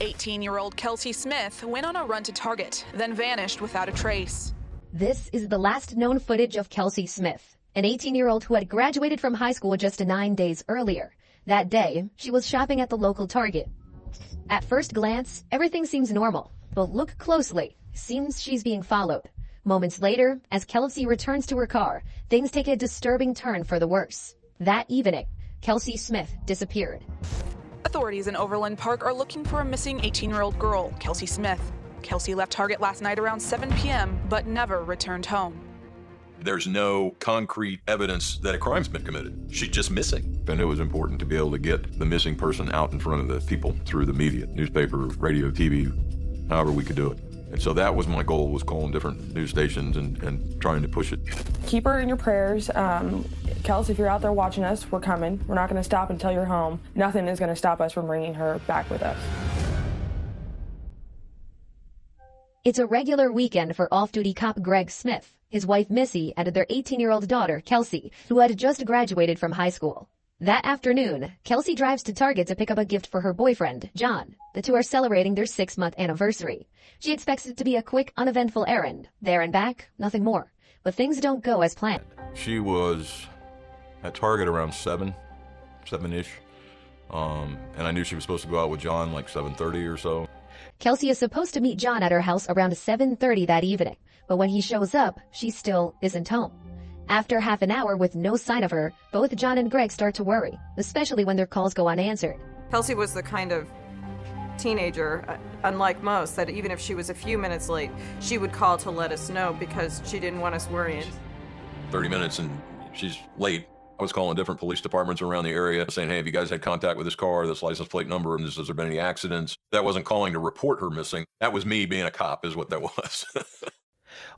18-year-old Kelsey Smith went on a run to Target, then vanished without a trace. This is the last known footage of Kelsey Smith, an 18-year-old who had graduated from high school just 9 days earlier. That day, she was shopping at the local Target. At first glance, everything seems normal, but look closely. Seems she's being followed. Moments later, as Kelsey returns to her car, things take a disturbing turn for the worse. That evening, Kelsey Smith disappeared. Authorities in Overland Park are looking for a missing 18-year-old girl, Kelsey Smith. Kelsey left Target last night around 7 p.m., but never returned home. There's no concrete evidence that a crime's been committed. She's just missing. And it was important to be able to get the missing person out in front of the people through the media, newspaper, radio, TV, however we could do it. And so that was my goal, was calling different news stations and trying to push it. Keep her in your prayers. Kelsey, if you're out there watching us, we're coming. We're not going to stop until you're home. Nothing is going to stop us from bringing her back with us. It's a regular weekend for off-duty cop Greg Smith, his wife Missy, and their 18-year-old daughter, Kelsey, who had just graduated from high school. That afternoon, Kelsey drives to Target to pick up a gift for her boyfriend, John. The two are celebrating their 6-month anniversary. She expects it to be a quick, uneventful errand. There and back, nothing more. But things don't go as planned. She was at Target around 7-ish. And I knew she was supposed to go out with John like 7:30 or so. Kelsey is supposed to meet John at her house around 7:30 that evening. But when he shows up, she still isn't home. After half an hour with no sign of her, both John and Greg start to worry, especially when their calls go unanswered. Kelsey was the kind of teenager, unlike most, that even if she was a few minutes late, she would call to let us know because she didn't want us worrying. 30 minutes and she's late. I was calling different police departments around the area saying, hey, have you guys had contact with this car, this license plate number, and has there been any accidents? That wasn't calling to report her missing. That was me being a cop is what that was.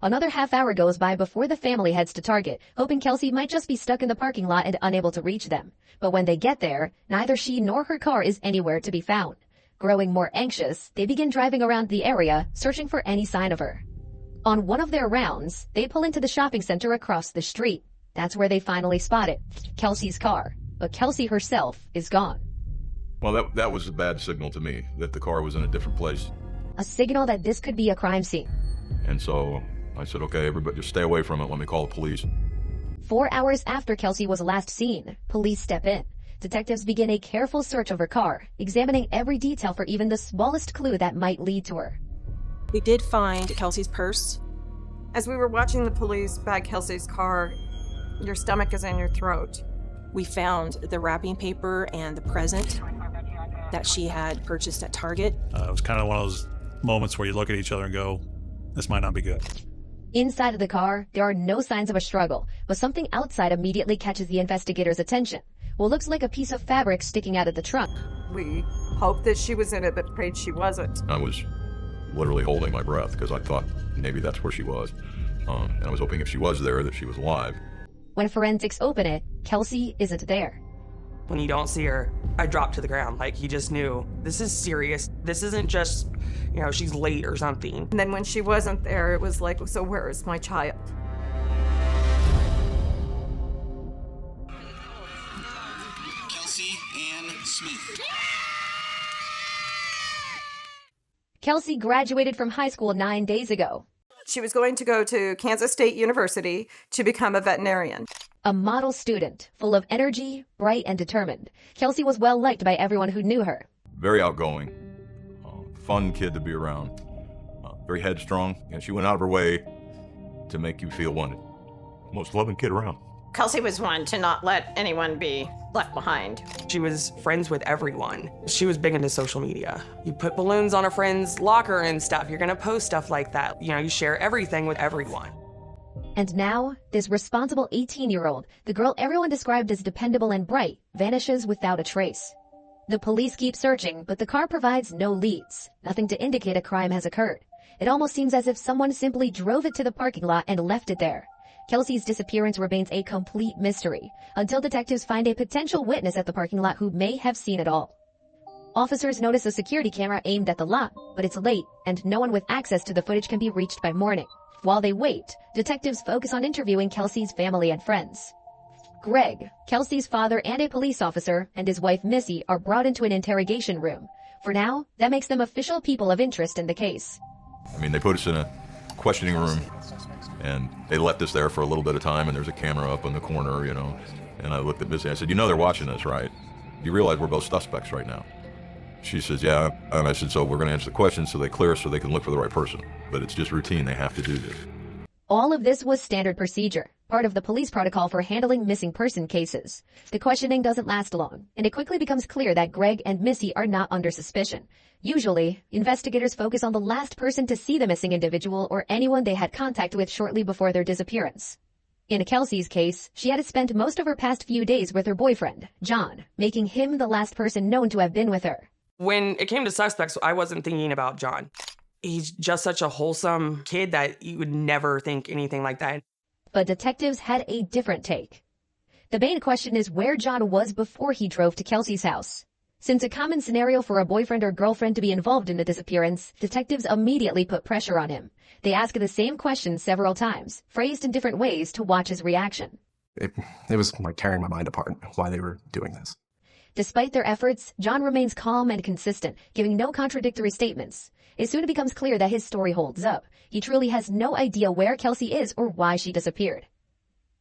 Another half hour goes by before the family heads to Target, hoping Kelsey might just be stuck in the parking lot and unable to reach them. But when they get there, neither she nor her car is anywhere to be found. Growing more anxious, they begin driving around the area, searching for any sign of her. On one of their rounds, they pull into the shopping center across the street. That's where they finally spot it, Kelsey's car. But Kelsey herself is gone. Well, that was a bad signal to me, that the car was in a different place. A signal that this could be a crime scene. And so I said, okay, everybody just stay away from it. Let me call the police. 4 hours after Kelsey was last seen, police step in. Detectives begin a careful search of her car, examining every detail for even the smallest clue that might lead to her. We did find Kelsey's purse. As we were watching the police bag Kelsey's car, your stomach is in your throat. We found the wrapping paper and the present that she had purchased at Target. It was kind of one of those moments where you look at each other and go, this might not be good. Inside of the car, there are no signs of a struggle, but something outside immediately catches the investigators' attention. What looks like a piece of fabric sticking out of the trunk. We hoped that she was in it, but prayed she wasn't. I was literally holding my breath because I thought maybe that's where she was. And I was hoping if she was there that she was alive. When forensics open it, Kelsey isn't there. When you don't see her, I dropped to the ground. Like, you just knew, this is serious. This isn't just, she's late or something. And then when she wasn't there, it was like, so where is my child? Kelsey Ann Smith. Kelsey graduated from high school 9 days ago. She was going to go to Kansas State University to become a veterinarian. A model student, full of energy, bright and determined. Kelsey was well liked by everyone who knew her. Very outgoing, fun kid to be around, very headstrong, and she went out of her way to make you feel wanted. Most loving kid around. Kelsey was one to not let anyone be left behind. She was friends with everyone. She was big into social media. You put balloons on a friend's locker and stuff. You're gonna post stuff like that. You share everything with everyone. And now, this responsible 18-year-old, the girl everyone described as dependable and bright, vanishes without a trace. The police keep searching, but the car provides no leads, nothing to indicate a crime has occurred. It almost seems as if someone simply drove it to the parking lot and left it there. Kelsey's disappearance remains a complete mystery, until detectives find a potential witness at the parking lot who may have seen it all. Officers notice a security camera aimed at the lot, but it's late, and no one with access to the footage can be reached by morning. While they wait, detectives focus on interviewing Kelsey's family and friends. Greg, Kelsey's father and a police officer, and his wife Missy are brought into an interrogation room. For now, that makes them official people of interest in the case. I mean, they put us in a questioning room, and they left us there for a little bit of time, and there's a camera up in the corner, you know. And I looked at Missy, I said, you know they're watching us, right? You realize we're both suspects right now? She says, yeah. And I said, so we're going to answer the questions so they clear us so they can look for the right person. But it's just routine. They have to do this. All of this was standard procedure, part of the police protocol for handling missing person cases. The questioning doesn't last long, and it quickly becomes clear that Greg and Missy are not under suspicion. Usually, investigators focus on the last person to see the missing individual or anyone they had contact with shortly before their disappearance. In Kelsey's case, she had to spend most of her past few days with her boyfriend, John, making him the last person known to have been with her. When it came to suspects, I wasn't thinking about John. He's just such a wholesome kid that you would never think anything like that. But detectives had a different take. The main question is where John was before he drove to Kelsey's house. Since a common scenario for a boyfriend or girlfriend to be involved in a disappearance, detectives immediately put pressure on him. They ask the same question several times, phrased in different ways to watch his reaction. It was like tearing my mind apart why they were doing this. Despite their efforts, John remains calm and consistent, giving no contradictory statements. It soon becomes clear that his story holds up. He truly has no idea where Kelsey is or why she disappeared.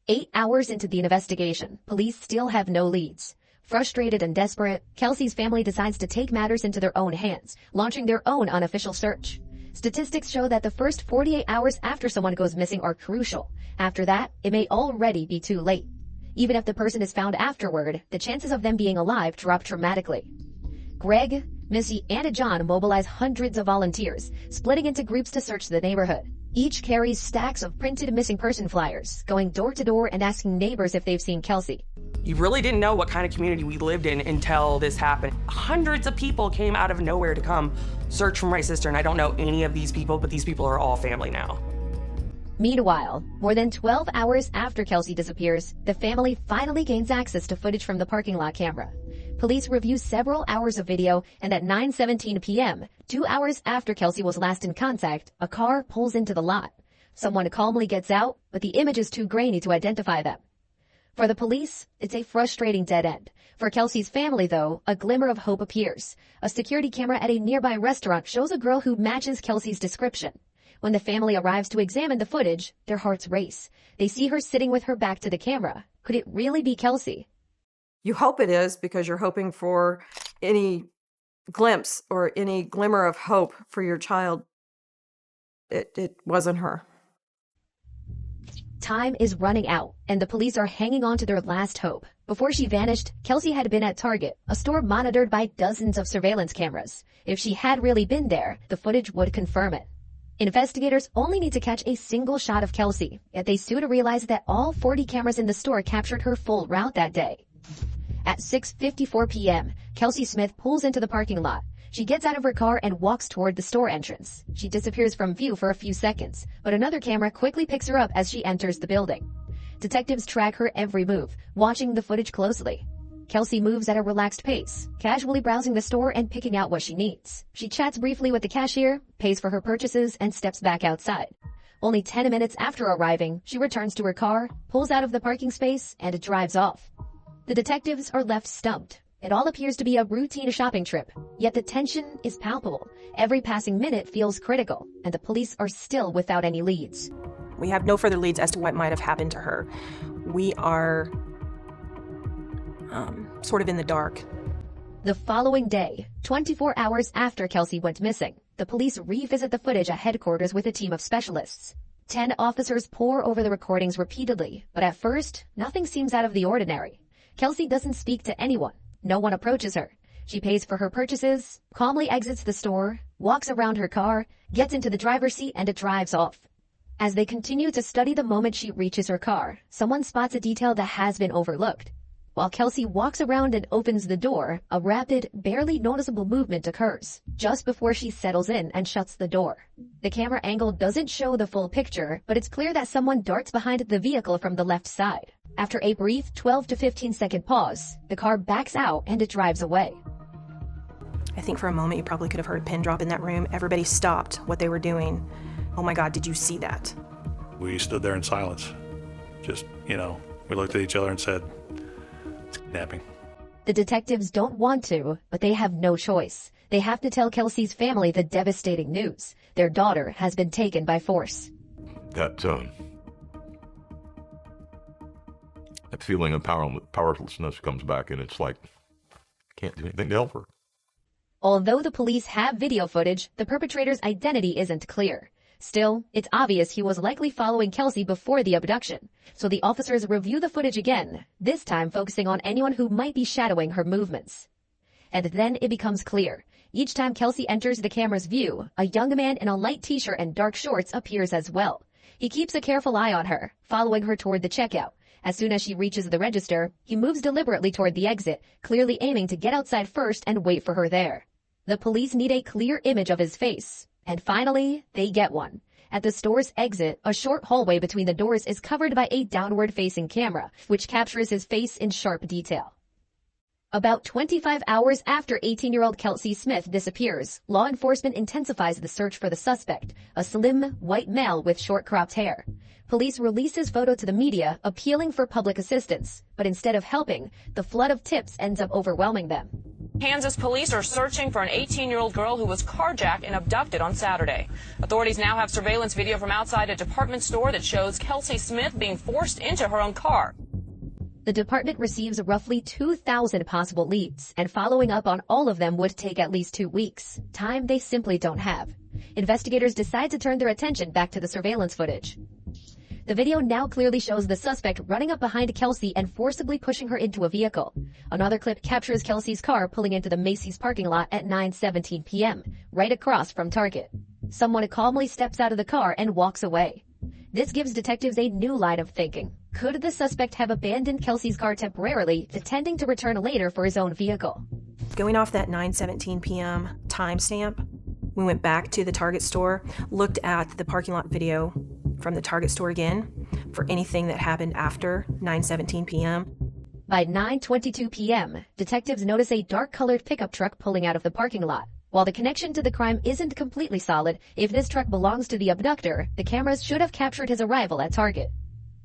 8 hours into the investigation, police still have no leads. Frustrated and desperate, Kelsey's family decides to take matters into their own hands, launching their own unofficial search. Statistics show that the first 48 hours after someone goes missing are crucial. After that, it may already be too late. Even if the person is found afterward, the chances of them being alive drop dramatically. Greg, Missy, and John mobilize hundreds of volunteers, splitting into groups to search the neighborhood. Each carries stacks of printed missing person flyers, going door to door and asking neighbors if they've seen Kelsey. You really didn't know what kind of community we lived in until this happened. Hundreds of people came out of nowhere to come search for my sister, and I don't know any of these people, but these people are all family now. Meanwhile, more than 12 hours after Kelsey disappears, the family finally gains access to footage from the parking lot camera. Police review several hours of video, and at 9:17 p.m., 2 hours after Kelsey was last in contact, a car pulls into the lot. Someone calmly gets out, but the image is too grainy to identify them. For the police, it's a frustrating dead end. For Kelsey's family, though, a glimmer of hope appears. A security camera at a nearby restaurant shows a girl who matches Kelsey's description. When the family arrives to examine the footage, their hearts race. They see her sitting with her back to the camera. Could it really be Kelsey? You hope it is because you're hoping for any glimpse or any glimmer of hope for your child. It wasn't her. Time is running out, and the police are hanging on to their last hope. Before she vanished, Kelsey had been at Target, a store monitored by dozens of surveillance cameras. If she had really been there, the footage would confirm it. Investigators only need to catch a single shot of Kelsey, yet they soon realize that all 40 cameras in the store captured her full route that day. At 6:54 p.m., Kelsey Smith pulls into the parking lot. She gets out of her car and walks toward the store entrance. She disappears from view for a few seconds, but another camera quickly picks her up as she enters the building. Detectives track her every move, watching the footage closely. Kelsey moves at a relaxed pace, casually browsing the store and picking out what she needs. She chats briefly with the cashier, pays for her purchases, and steps back outside. Only 10 minutes after arriving, she returns to her car, pulls out of the parking space, and drives off. The detectives are left stumped. It all appears to be a routine shopping trip, yet the tension is palpable. Every passing minute feels critical, and the police are still without any leads. We have no further leads as to what might have happened to her. We are sort of in the dark. The following day, 24 hours after Kelsey went missing, the police revisit the footage at headquarters with a team of specialists. 10 officers pore over the recordings repeatedly, but at first, nothing seems out of the ordinary. Kelsey doesn't speak to anyone. No one approaches her. She pays for her purchases, calmly exits the store, walks around her car, gets into the driver's seat, and it drives off. As they continue to study the moment she reaches her car, someone spots a detail that has been overlooked. While Kelsey walks around and opens the door, a rapid, barely noticeable movement occurs, just before she settles in and shuts the door. The camera angle doesn't show the full picture, but it's clear that someone darts behind the vehicle from the left side. After a brief 12 to 15 second pause, the car backs out and it drives away. I think for a moment you probably could have heard a pin drop in that room. Everybody stopped what they were doing. Oh my God, did you see that? We stood there in silence. Just, we looked at each other and said, it's kidnapping. The detectives don't want to, but they have no choice. They have to tell Kelsey's family the devastating news. Their daughter has been taken by force. That feeling of powerlessness comes back, and it's like, can't do anything to help her. Although the police have video footage, the perpetrator's identity isn't clear. Still, it's obvious he was likely following Kelsey before the abduction, so the officers review the footage again, this time focusing on anyone who might be shadowing her movements. And then it becomes clear. Each time Kelsey enters the camera's view, a young man in a light t-shirt and dark shorts appears as well. He keeps a careful eye on her, following her toward the checkout. As soon as she reaches the register, he moves deliberately toward the exit, clearly aiming to get outside first and wait for her there. The police need a clear image of his face. And finally, they get one. At the store's exit, a short hallway between the doors is covered by a downward-facing camera, which captures his face in sharp detail. About 25 hours after 18-year-old Kelsey Smith disappears, law enforcement intensifies the search for the suspect, a slim, white male with short cropped hair. Police release his photo to the media, appealing for public assistance, but instead of helping, the flood of tips ends up overwhelming them. Kansas police are searching for an 18-year-old girl who was carjacked and abducted on Saturday. Authorities now have surveillance video from outside a department store that shows Kelsey Smith being forced into her own car. The department receives roughly 2,000 possible leads, and following up on all of them would take at least 2 weeks, time they simply don't have. Investigators decide to turn their attention back to the surveillance footage. The video now clearly shows the suspect running up behind Kelsey and forcibly pushing her into a vehicle. Another clip captures Kelsey's car pulling into the Macy's parking lot at 9:17 p.m., right across from Target. Someone calmly steps out of the car and walks away. This gives detectives a new line of thinking. Could the suspect have abandoned Kelsey's car temporarily, intending to return later for his own vehicle? Going off that 9:17 p.m. timestamp, we went back to the Target store, looked at the parking lot video from the Target store again for anything that happened after 9:17 p.m. By 9:22 p.m., detectives notice a dark-colored pickup truck pulling out of the parking lot. While the connection to the crime isn't completely solid, if this truck belongs to the abductor, the cameras should have captured his arrival at Target.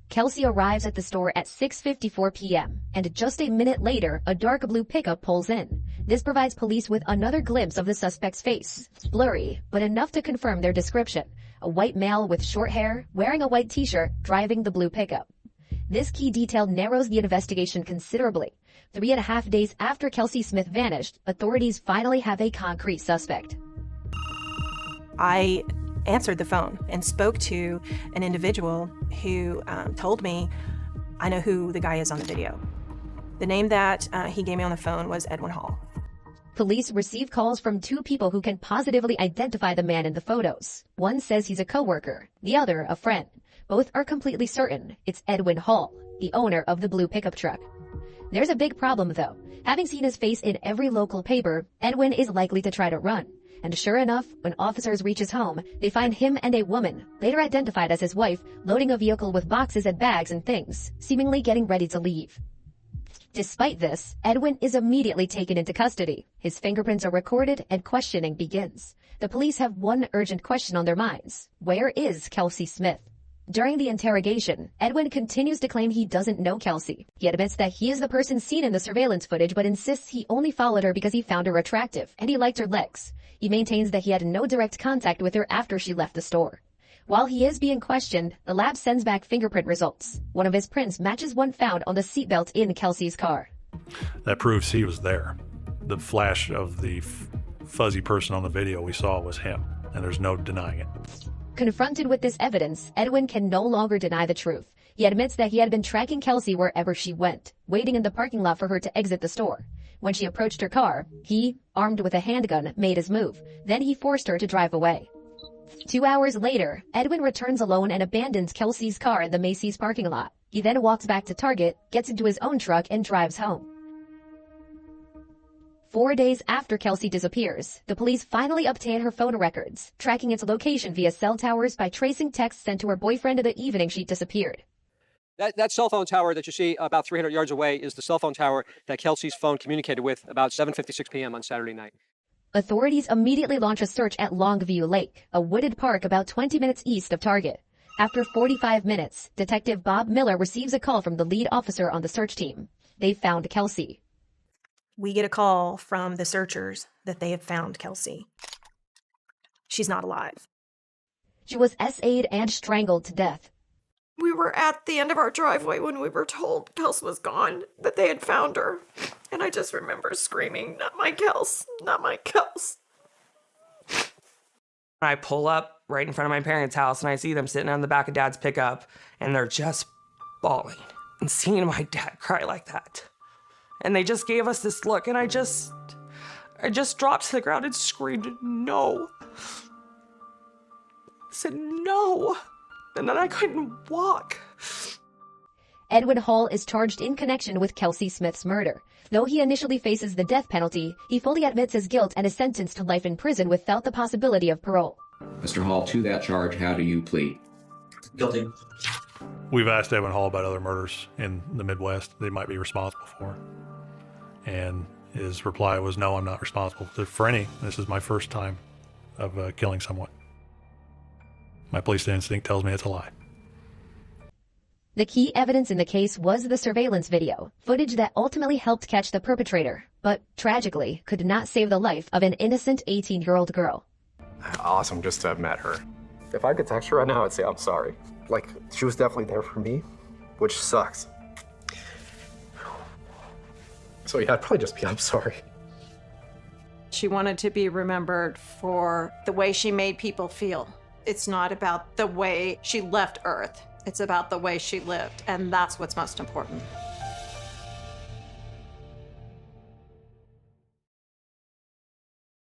Kelsey arrives at the store at 6:54 p.m., and just a minute later, a dark blue pickup pulls in. This provides police with another glimpse of the suspect's face. Blurry, but enough to confirm their description. A white male with short hair, wearing a white t-shirt, driving the blue pickup. This key detail narrows the investigation considerably. 3.5 days after Kelsey Smith vanished, authorities finally have a concrete suspect. I answered the phone and spoke to an individual who told me, I know who the guy is on the video. The name that he gave me on the phone was Edwin Hall. Police receive calls from 2 people who can positively identify the man in the photos. One says he's a coworker, the other a friend. Both are completely certain it's Edwin Hall, the owner of the blue pickup truck. There's a big problem though. Having seen his face in every local paper, Edwin is likely to try to run. And sure enough, when officers reach his home, they find him and a woman, later identified as his wife, loading a vehicle with boxes and bags and things, seemingly getting ready to leave. Despite this, Edwin is immediately taken into custody. His fingerprints are recorded and questioning begins. The police have one urgent question on their minds. Where is Kelsey Smith? During the interrogation, Edwin continues to claim he doesn't know Kelsey. He admits that he is the person seen in the surveillance footage, but insists he only followed her because he found her attractive and he liked her legs. He maintains that he had no direct contact with her after she left the store. While he is being questioned, the lab sends back fingerprint results. One of his prints matches one found on the seatbelt in Kelsey's car. That proves he was there. The flash of the fuzzy person on the video we saw was him, and there's no denying it. Confronted with this evidence, Edwin can no longer deny the truth. He admits that he had been tracking Kelsey wherever she went, waiting in the parking lot for her to exit the store. When she approached her car, he, armed with a handgun, made his move. Then he forced her to drive away. 2 hours later, Edwin returns alone and abandons Kelsey's car in the Macy's parking lot. He then walks back to Target, gets into his own truck, and drives home. 4 days after Kelsey disappears, the police finally obtain her phone records, tracking its location via cell towers by tracing texts sent to her boyfriend the evening she disappeared. That cell phone tower that you see about 300 yards away is the cell phone tower that Kelsey's phone communicated with about 7:56 p.m. on Saturday night. Authorities immediately launch a search at Longview Lake, a wooded park about 20 minutes east of Target. After 45 minutes, Detective Bob Miller receives a call from the lead officer on the search team. They found Kelsey. We get a call from the searchers that they have found Kelsey. She's not alive. She was SA'd and strangled to death. We were at the end of our driveway when we were told Kels was gone, that they had found her. And I just remember screaming, "Not my Kels, not my Kels." I pull up right in front of my parents' house and I see them sitting on the back of Dad's pickup and they're just bawling. And seeing my dad cry like that. And they just gave us this look and I just dropped to the ground and screamed, "No." I said, "No." And then I couldn't walk. Edwin Hall is charged in connection with Kelsey Smith's murder. Though he initially faces the death penalty, he fully admits his guilt and is sentenced to life in prison without the possibility of parole. Mr. Hall, to that charge, how do you plead? Guilty. We've asked Edwin Hall about other murders in the Midwest they might be responsible for. And his reply was, "No, I'm not responsible for any. This is my first time of killing someone." My police instinct tells me it's a lie. The key evidence in the case was the surveillance video, footage that ultimately helped catch the perpetrator, but tragically could not save the life of an innocent 18-year-old girl. Awesome just to have met her. If I could text her right now, I'd say I'm sorry. Like, she was definitely there for me, which sucks. So yeah, I'd probably just be, I'm sorry. She wanted to be remembered for the way she made people feel. It's not about the way she left Earth. It's about the way she lived, and that's what's most important.